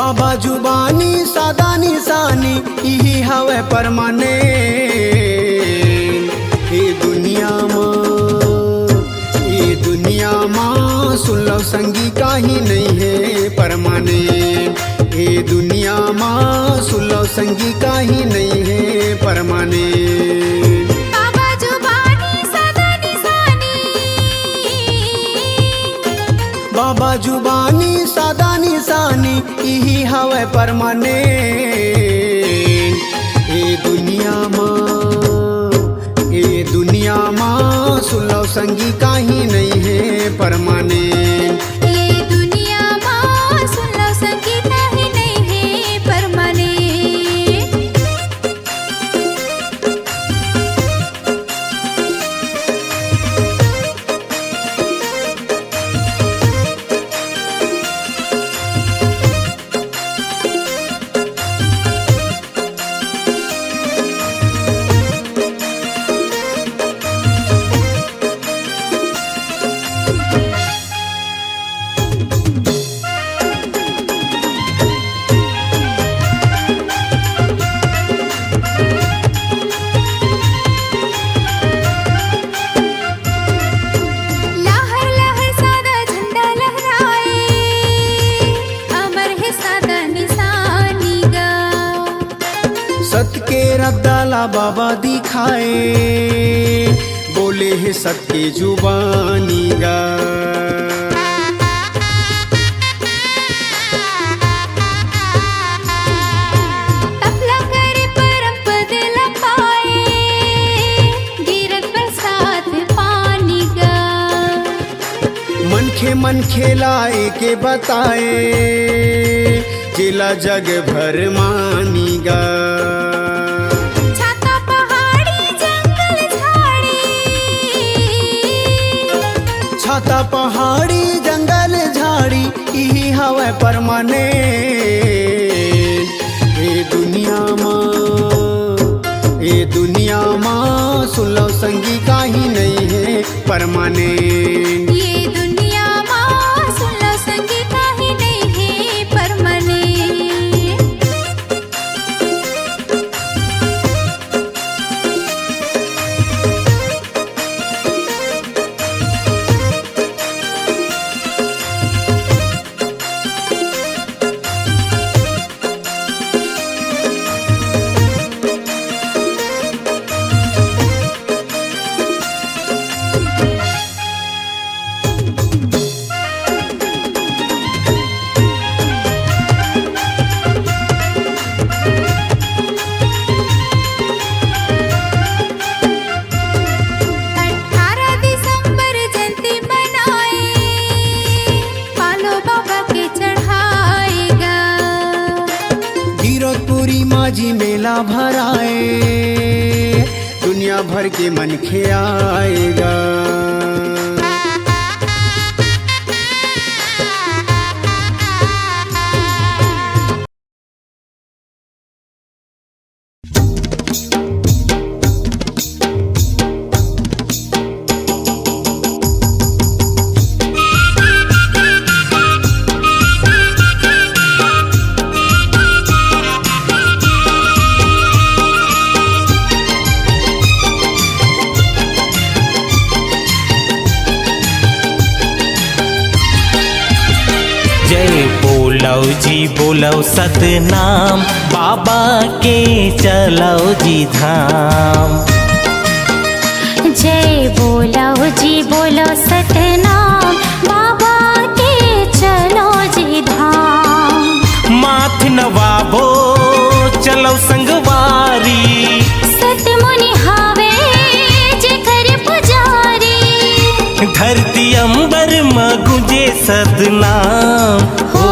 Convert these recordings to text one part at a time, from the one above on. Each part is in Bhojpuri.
बाबा जुबानी सादा निशानी यही हवे परमानेंट। ये दुनिया माँ सुन लो संगी काही नहीं है परमानेंट। ये दुनिया माँ सुन लो संगी काही नहीं है परमानेंट। बाबा जुबानी सादा निशानी, बाबा जुबानी सादा निशानी यही हवे परमानेंट। ये दुनिया माँ सुन लो संगी काही नहीं है परमानेंट। ये दुनिया माँ सुन लो संगी काही नहीं है परमानेंट। लहर लहर सादा झंडा लहराए, अमर है सादा निशानी गा। सत्य के रद्दाला बाबा दिखाए, बोले है सत्य के जुबानी गा। तपला करे परम पद लपाए, गिरत बरसात पानी गा। मन खेलाए के बताए, जिला जग भर मानीगा। छाता पहाड़ी जंगल झाड़ी, छाता पहाड़ी जंगल झाड़ी यही हवे परमानेंट। ये दुनिया माँ सुन लो संगी काही नहीं है परमानेंट। ये दुनिया माँ सुन लो संगी काही नहीं है परमानेंट। माझी मेला भराए, दुनिया भर के मनखे आएगा। बोलो जी बोलो सतनाम, बाबा के चलो जी धाम। जय बोलो जी बोलो सतनाम, बाबा के चलो जी धाम। माथ नवाबो चलो संगवारी, सत मुनि हावे जे कर पुजारी। धरती अंबर में गुंजे सतनाम हो।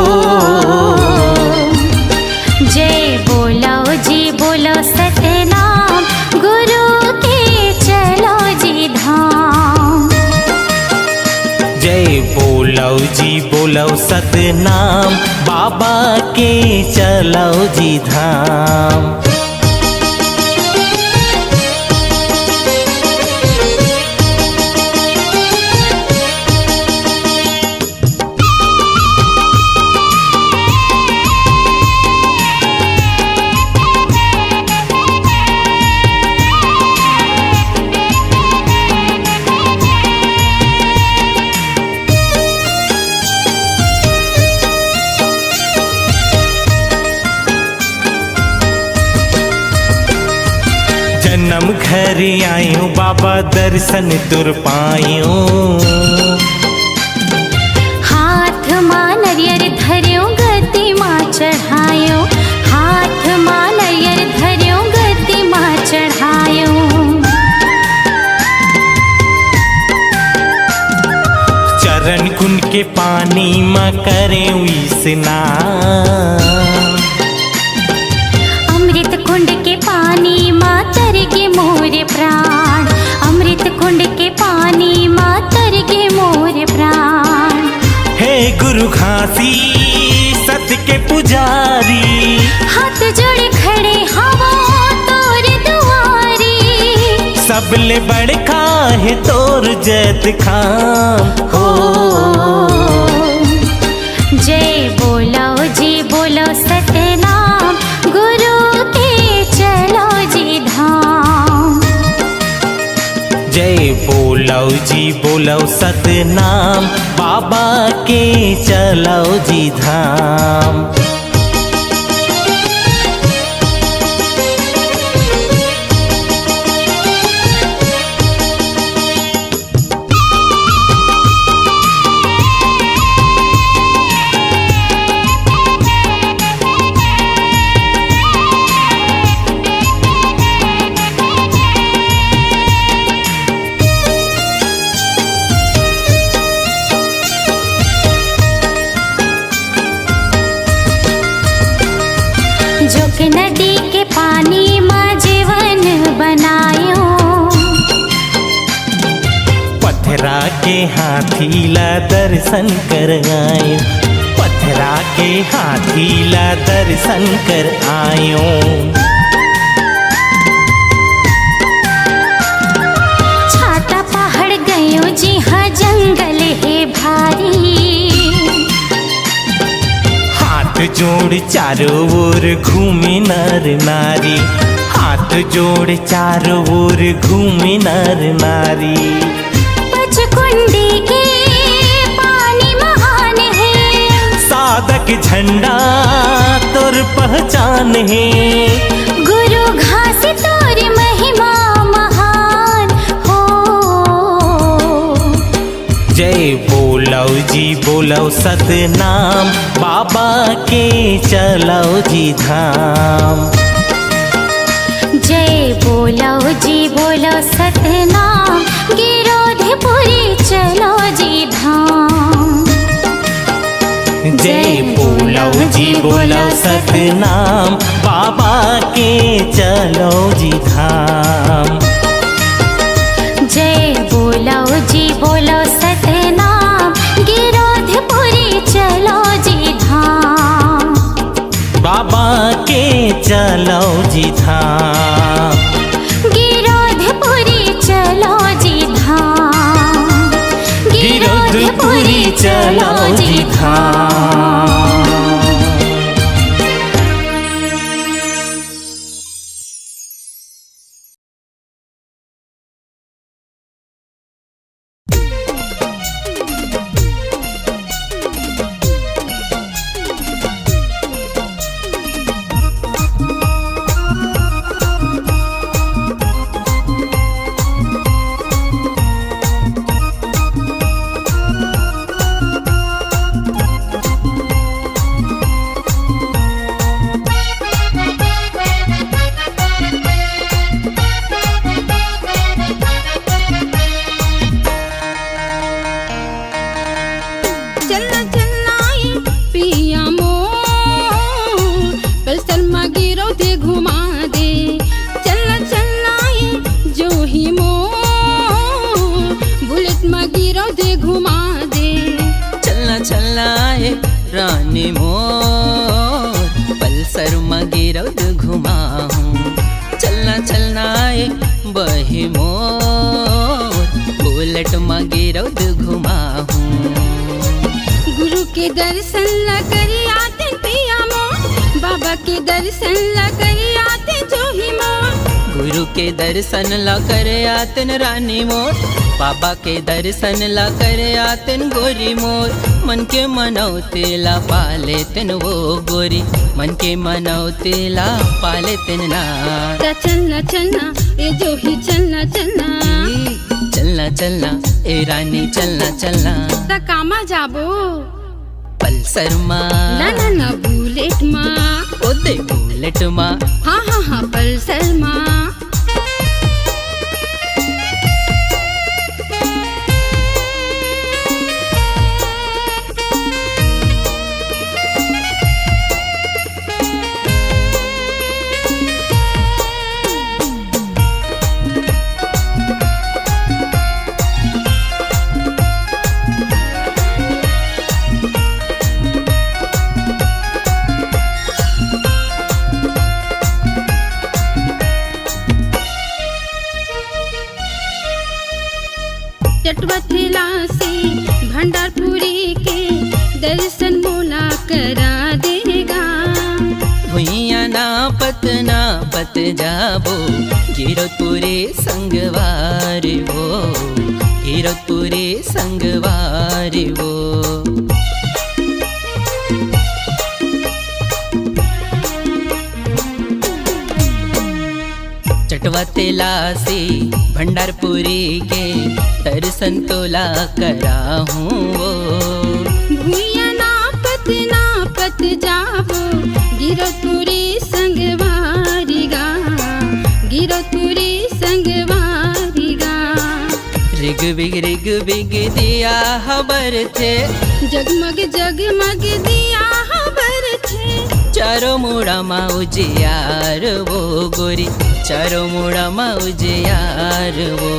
जय बोलो जी बोलो सतनाम, गुरु के चलो जी धाम। जय बोलो जी बोलो सतनाम, बाबा के चलो जी धाम। जन्म घर आयो बाबा दर्शन तुर पायो। हाथ मां नरियर धर्यो गति मां चढ़ायो, हाथ मां नरियर धर्यो गति मां चढ़ायो। चरण कुंड के पानी मां करे स्नान, अमृत कुंड के पानी मां तर के मोरे प्राण, अमृत कुंड के पानी मां तर के मोरे प्राण। हे गुरु घासी सत्य के पुजारी, हाथ जोड़े खड़े हवा तोर दुआरी, सबले बड़का है तोर जैत खाम हो। जय बोलो जी बोलो सतनाम, गुरु के चलो जी धाम। जय बोलो जी बोलो सतनाम, बाबा के चलो जी धाम। जो के नदी के पानी मां जीवन बनायो, पथरा के हाथी ला दर्शन कर आयो, पथरा के हाथी ला दर्शन कर आयो। छाता पहाड़ गयो जी हाँ जंगल है भारी, हाथ जोड़ चारों ओर घूमे नर नारी, हाथ जोड़ चारों ओर घूमे नर नारी। पचकुंडी के पानी महान है, साधक झंडा तोर पहचान है। गुरु घास तोर महिमा महान हो। जय बोलो जी बोलो सतनाम, बाबा के चलो जी धाम। जय बोलो जी बोलो सतनाम, गिरोधपुरी चलो जी धाम। जय बोलो जी बोलो सतनाम, बाबा के चलो जी धाम। जय बोलो जी बोलो सतनाम, गिरोधपुरी चलो जी धाम। बाबा के चलो जी धाम। गिरोधपुरी चलो जी धाम, गिरोधपुरी चलो जी धाम। रानी मोर पल्सर मगिरौद घुमाऊं, चलना चलना ए बही मोर बुलेट मगिरौद घुमाऊं। गुरु के दर्शन ला करी आते पिया मोर, बाबा के दर्शन ला करी आते जोही मोर। गुरु के दर्शन ला करे आतन रानी मोर, बाबा के दर्शन ला करे आतन गोरी मोर। मन के मनौतेला पाले तिन वो गोरी, मन के मनौतेला पाले तिन ना। चलना चलना ए जो ही चलना चलना, चलना चलना ए रानी चलना चलना। ता कामा जाबो पल्सर माँ ना ना ना बुलेट माँ, ओ दे बुलेट माँ, हाँ हाँ हाँ पल्सर माँ। चटवथेला से भंडारपुरी के दर्शन मोला करा देगा। भुइया ना पत जाबो, गिरतपुरे संगवार वो, गिरतपुरे संगवार वो। चटवथेला से भंडारपुरी के दर्शन तोला करा हूँ वो। भुइया ना पत जाबो, गिरतपुरी संगवारिगा, गिरतपुरी संगवारिगा। रिग बिग दिया खबर थे, जगमग जगमग दिया खबर थे। चारों मुड़ा उजियार वो गोरी, चारों मुड़ा उजियार वो।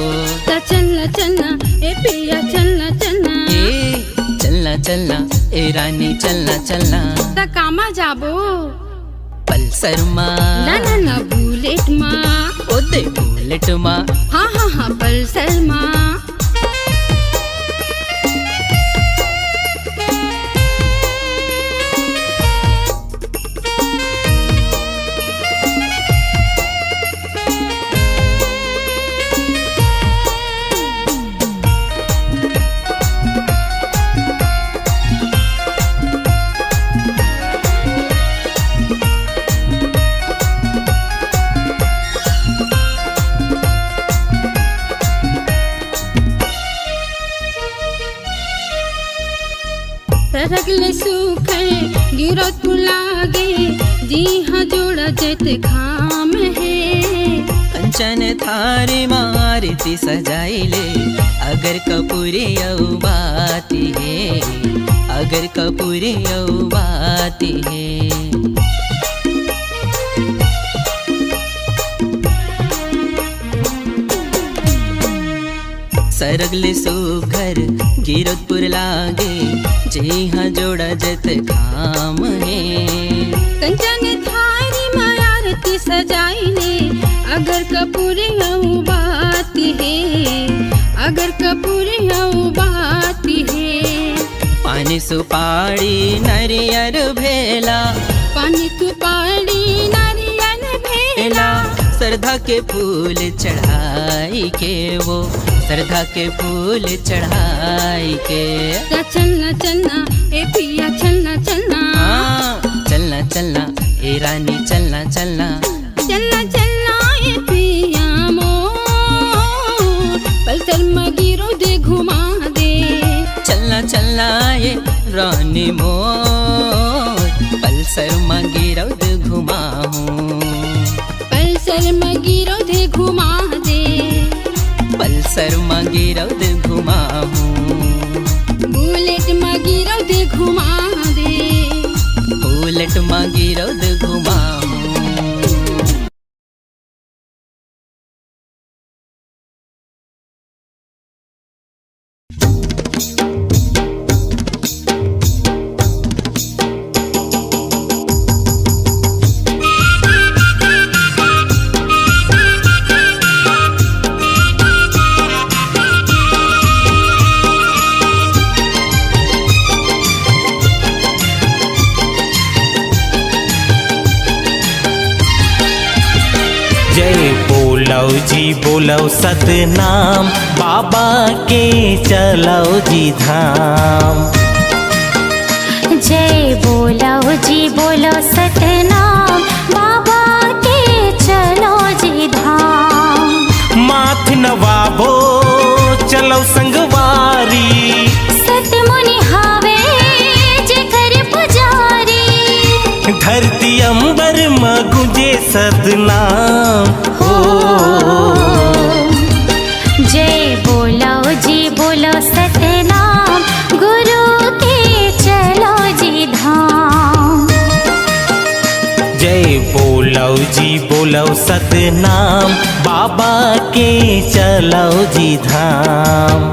ता चलना चलना ए पिया चलना चलना, ए चलना चलना ए रानी चलना चलना। ता कामा जाबो पल्सर माँ ना ना ना बुलेट माँ, ओ दे बुलेट माँ, हाँ हाँ हाँ पल्सर माँ। सरगले सूखे गिरतपुर लागे, जी हाँ जोड़ा जत खाम है। कंचन थारी मारती सजाइले, अगर कपूरी औ बाती है, अगर कपूरी औ बाती है। सरगले सुघर गिरतपुर लागे, जी हाँ जोड़ा जत खाम है। कंचन थारी मारती सजाइले, अगर कपूरी औ बाती है, अगर कपूरी औ बाती है। पानी सुपाड़ी नरियर भेला, पानी सुपाड़ी नारियल भेला। श्रद्धा के फूल चढ़ाई के वो, श्रद्धा के फूल चढ़ाई के। चलना चलना ए पिया चलना चलना, हाँ चलना चलना ए रानी चलना चलना। चलना चलना ए पिया मोर, पल्सर मगिरो दे घुमा दे। चलना चलना ये रानी मोर, पल्सर मगिरो दे घुमाऊं, पल्सर मगिरो दे घुमा दे। पल्सर मगिरो दे घुमाऊं, बुलेट मगिरो दे घुमा दे। बुलेट मगिरो दे घुमाऊं। जय बोलो जी बोलो सतनाम, बाबा के चलो जी धाम। में गुंजे सतनाम हो। जय बोलो जी बोलो सतनाम, गुरु के चलो जी धाम। जय बोलो जी बोलो सतनाम, बाबा के चलो जी धाम।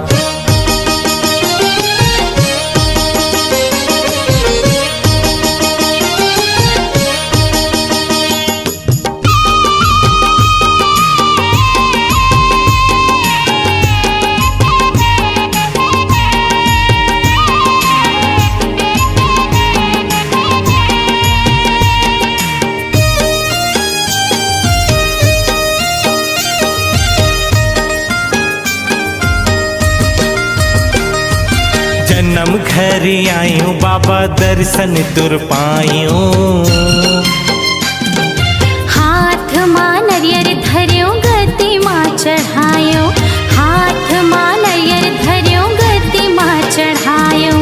जन्म घर आयो बाबा दर्शन तुर पायो। हाथ मां नरियर धर्यो गति मां चढ़ायो, हाथ मां नरियर धर्यो गति मां चढ़ायो।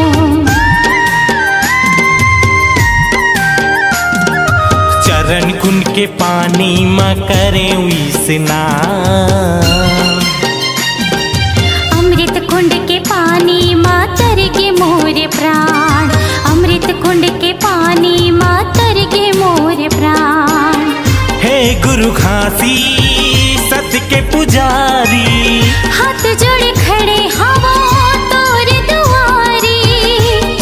चरण कुंड के पानी में करे स्नान। अमृत कुंड के पानी मां तर के मोर प्राण, अमृत कुंड के पानी मां तर के मोर प्राण। हे गुरु घासी सत्य के पुजारी, हाथ जोड़े खड़े हवा तोर दुआरी।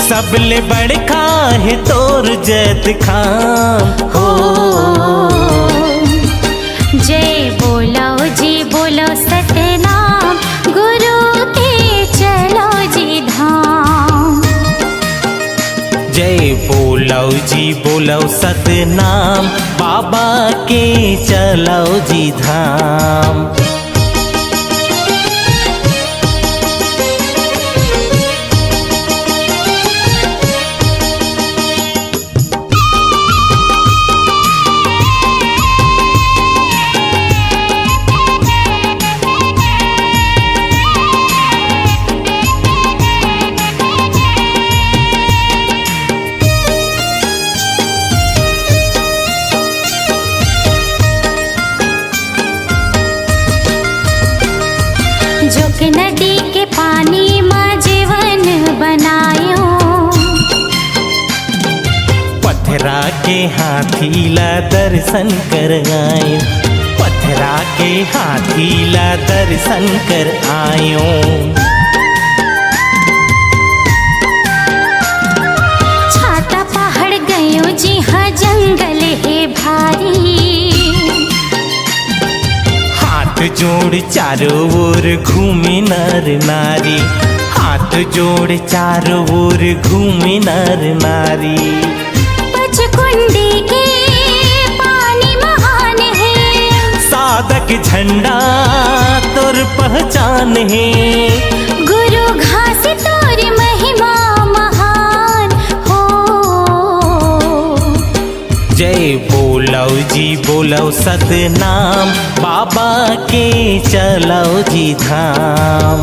सबले बड़का है तोर जत खाम हो। जय बोलो जी बोलो सतनाम, गुरु के चलो जी धाम। जय बोलो जी बोलो सतनाम, बाबा के चलो जी धाम। जोक नदी के पानी मां जीवन बनायो। पथरा के हाथी ला दर्शन कर आयो, पथरा के हाथी ला दर्शन कर आयो। छाता पहाड़ गयो जी हाँ जंगल है भारी। हाथ जोड़ चारों ओर घूमे नर नारी, हाथ जोड़ चारों ओर घूमे नर नारी। पचकुंडी के पानी महान है, साधक झंडा तोर पहचान है। गुरु घासी तोर महिमा महान हो। जय बोलो जी बोलो सतनाम, बाबा के चलो जी धाम।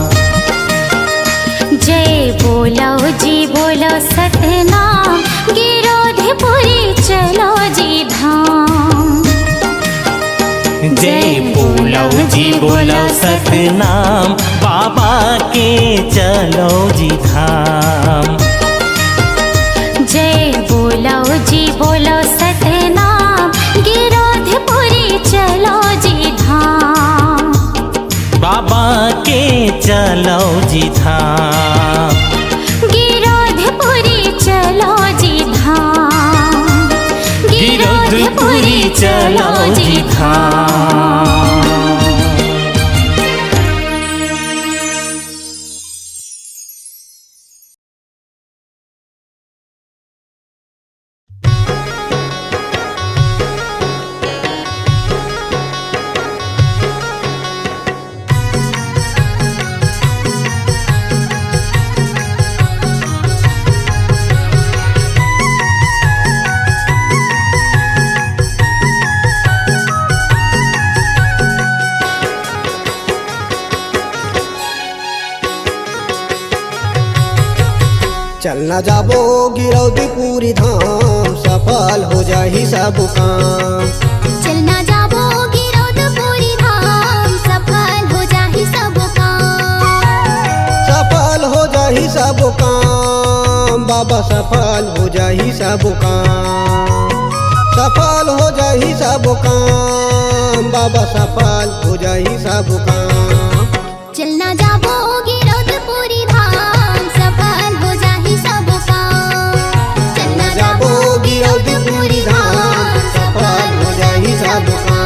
जय बोलो जी बोलो सतनाम, गिरोधपुरी चलो जी धाम। जय बोलो जी बोलो सतनाम, बाबा के चलो जी धाम। जय बोलो जी बोलो सतनाम, गिरोधपुरी चलो जी धाम। बाबा के चलो जी धाम। गिरोधपुरी चलो जी धाम, गिरोधपुरी चलो जी धाम। चलना जाबो गिरौदपुरी धाम सफल हो जाही सब काम। चलना जाबो गिरौदपुरी धाम सफल हो जाही सब काम। सफल हो जाही सब काम बाबा सफल हो जाही सब काम। सफल हो जाही सब काम बाबा सफल हो जाही सब काम। चलना जाबो गिरौदपुरी धाम सफल हो जाही सब काम। चलना जाबो गिरौदपुरी धाम सफल हो जाही सब काम।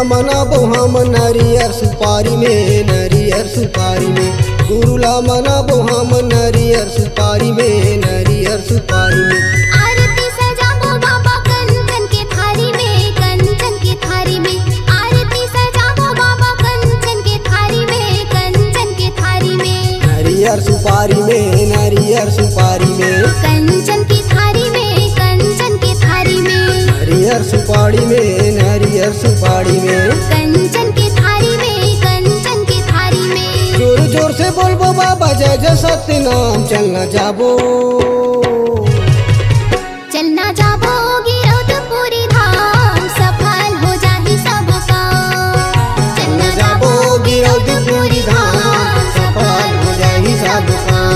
मनाबो हम नरियर सुपारी में नरियर सुपारी में गुरुला मनाबो हम नरियर सुपारी में नरियर सुपारी में। आरती सजाबो बाबा कंचन के थारी में कंचन के थारी में। आरती सजाबो बाबा कंचन के थारी में कंचन के थारी में। नरियर सुपारी में नरियर सुपारी में कंचन की थारी में कंचन के थारी में। नरियर सुपारी में नरियर सुपारी में कंचन के थारी में कंचन के थारी में। जोर जोर से बोलबो बाबा जय जय सत्य नाम। चलना जाबो चलना जाबो गिरौदपुरी धाम सफल हो जाही सब काम। चलना जाबो गिरौदपुरी धाम सफल हो जाही सब काम।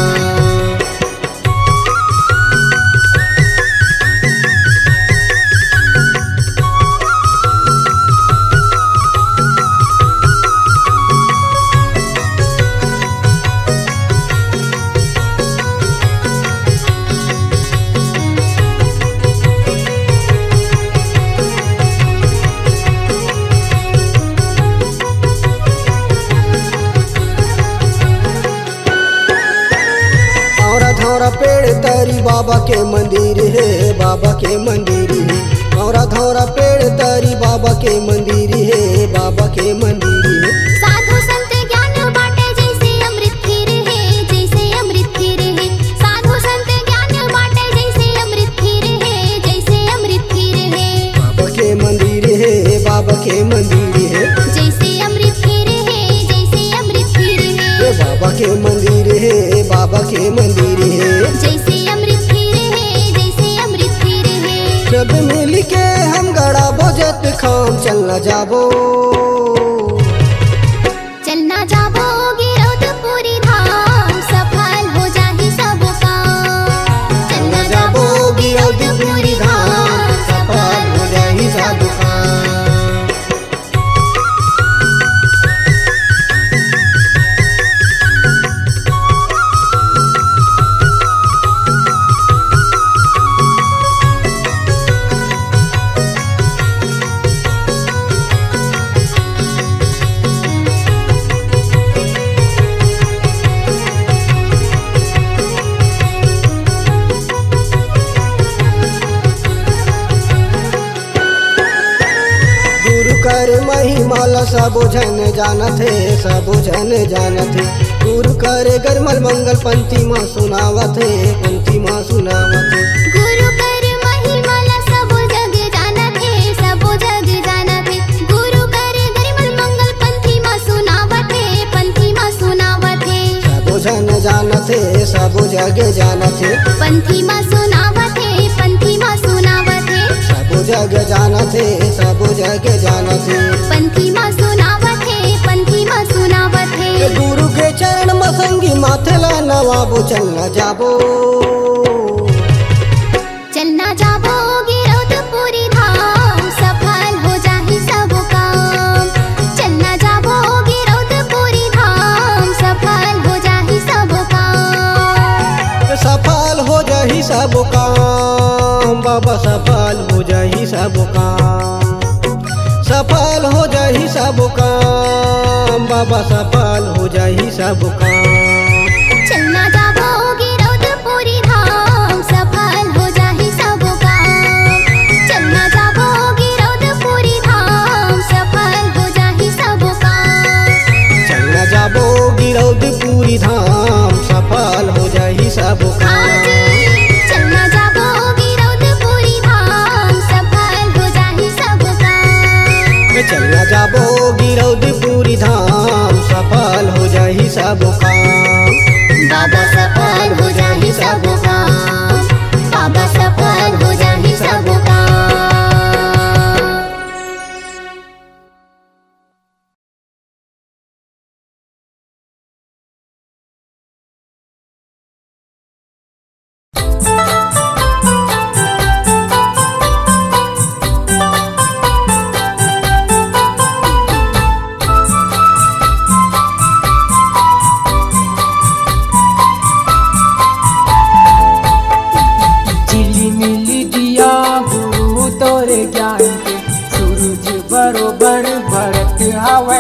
पेड़ तरी बाबा के मंदिर है बाबा के मंदिर है। धौरा धौरा पेड़ तरी बाबा के मंदिर है बाबा के मंदिर है। साधु संत ज्ञान बाटे जैसे अमृत खीर है जैसे अमृत खीर है। साधु संत ज्ञान बाटे जैसे अमृत खीर है जैसे अमृत खीर है। बाबा के मंदिर है बाबा के मंदिर है जैसे अमृत खीर है जैसे अमृत खीर है। बाबा के मंदिर है बाबा के मंदिर है जैसे अमृत खीर है जैसे अमृत खीर है। सब मिल के हम गड़ा बोझत खाम। चलना जाबो चलना जाबो गिरौदपुरी धाम सफल हो जाही सब काम। चलना जाबो गिरौदपुरी धाम सफल हो जाही सब काम। कर महिमाला सबो जन जानत है सबो जन जानत है। गुरु करे गरमल मंगल पंथी माँ सुनावत है पंथी माँ सुनावत है। गुरु कर महिमाला सबो जग जानत है सबो जग जानत है। गुरु करे गरमल मंगल पंथी माँ सुनावत है पंथी माँ सुनावत है। सबो जन जानत है सबो जग जानत है। पंथी माँ सुनावत है पंथी माँ सुनावत है। सबो जग जानत है सबो जग जानत है। पंथी माँ सुनावत है पंथी माँ सुनावत है। गुरु के चरण मसंगी माथेला नवाबो। चलना जाबो चलना जाबो गिरौदपुरी धाम सफल हो जाही सब काम। चलना जाबो गिरौदपुरी धाम सफल हो जाही सब काम। सफल हो जाही सब काम बाबा सफल हो जाही सब काम। सफल हो जाही सब काम बाबा सफल हो जाही सब काम। चलना जाबो गिरौदपुरी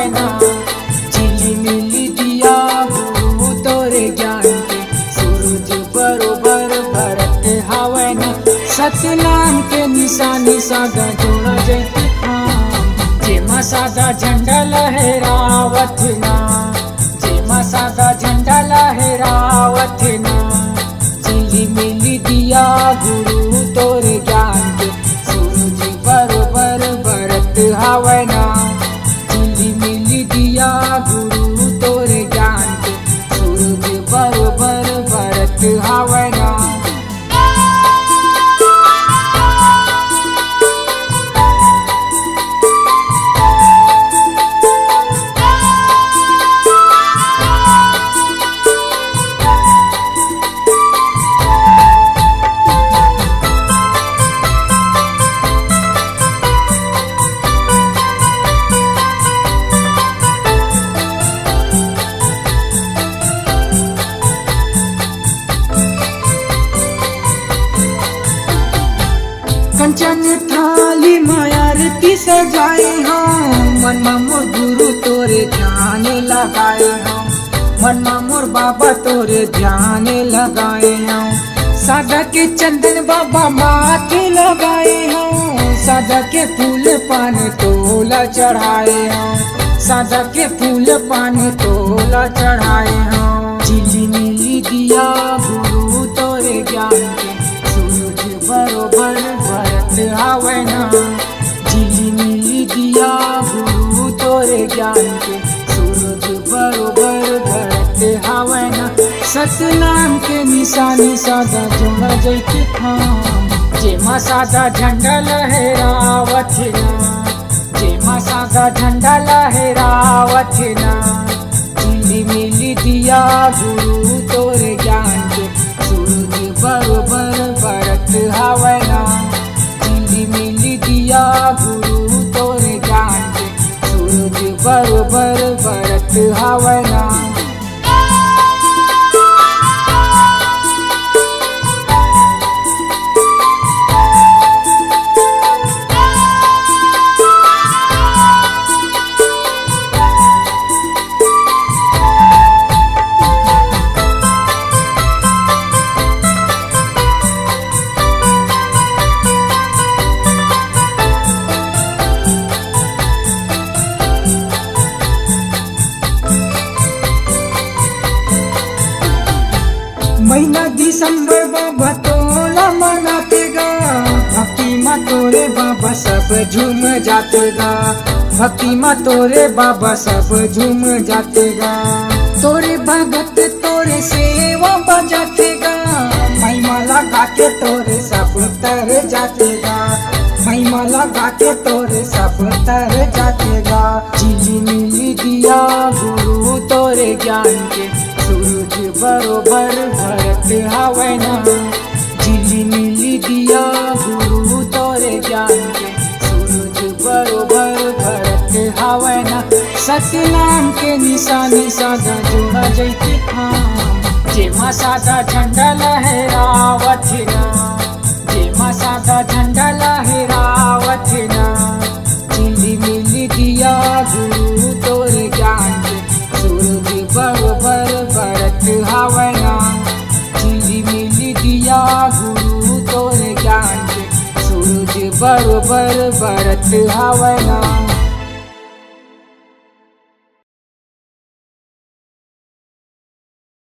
हावे ना। झिलिमिली दिया गुरु तोरे ज्ञान के सूरज बरोबर भरत हावे ना। सतनाम के निशानी सादा जोड़ा जैते खाम जेमा सादा झंडा लहरावत ना। जेमा सादा झंडा लहरावत ना। झिलिमिली दिया गुरु तोरे ज्ञान के सूरज बरोबर भरत हावे ना। झिलिमिली दिया गुरु तोरे ज्ञान के सूरज बरोबर भरत हावे ना। कंचन थाली मायारती सजाए हम मनमा मोर गुरु तोरे ध्यान लगाए हम। मनमा मोर बाबा तोरे ध्यान लगाए हम। सादा के चंदन बाबा माथे लगाए हम। सादा के फूल पान तोला चढ़ाए हम। सादा के फूल पान तोला चढ़ाए हम। झिलिमिली दिया गुरु तोरे ज्ञान के सूरज बरोबर भरत हावे ना। झिलिमिली दिया गुरु तोरे ज्ञान के सूरज बरोबर भरत हावे ना। सतनाम के निशानी सादा जोड़ा जैते खाम जेमा सादा झंडा लहरावत ना। जेमा सादा झंडा लहरावत ना। झिलिमिली दिया गुरु तोरे ज्ञान के सूरज बरोबर भरत हावे ना। झिलिमिली दिया गुरु तोरे ज्ञान के सूरज बरोबर भरत हावे ना। महीना दिसंबर बाबा तोला मनातेगा। भक्ति माँ तोरे बाबा सब झूम जातेगा। भक्ति माँ तोरे बाबा सब झूम जातेगा। तोरे भगत तोरे सेवा बजातेगा। महिमा लगा के तोरे सब तर जातेगा। महिमा लगा के तोरे सब तर जातेगा। झिलिमिली दिया गुरु तोरे ज्ञान के सूरज बरोबर भरत हावे ना। झिलिमिली दिया गुरु तोरे ज्ञान के सूरज बरोबर भरत हावे ना। सतनाम के निशानी सादा जोड़ा जैते खाम जेमा सादा झंडा लहरावत ना। जेमा सादा झंडा लहरावत ना। झिलिमिली दिया गुरु तोरे ज्ञान के सूरज बरोबर भरत हावे ना। झिलिमिली दिया गुरु तोरे ज्ञान के सूरज बरोबर भरत हावे ना।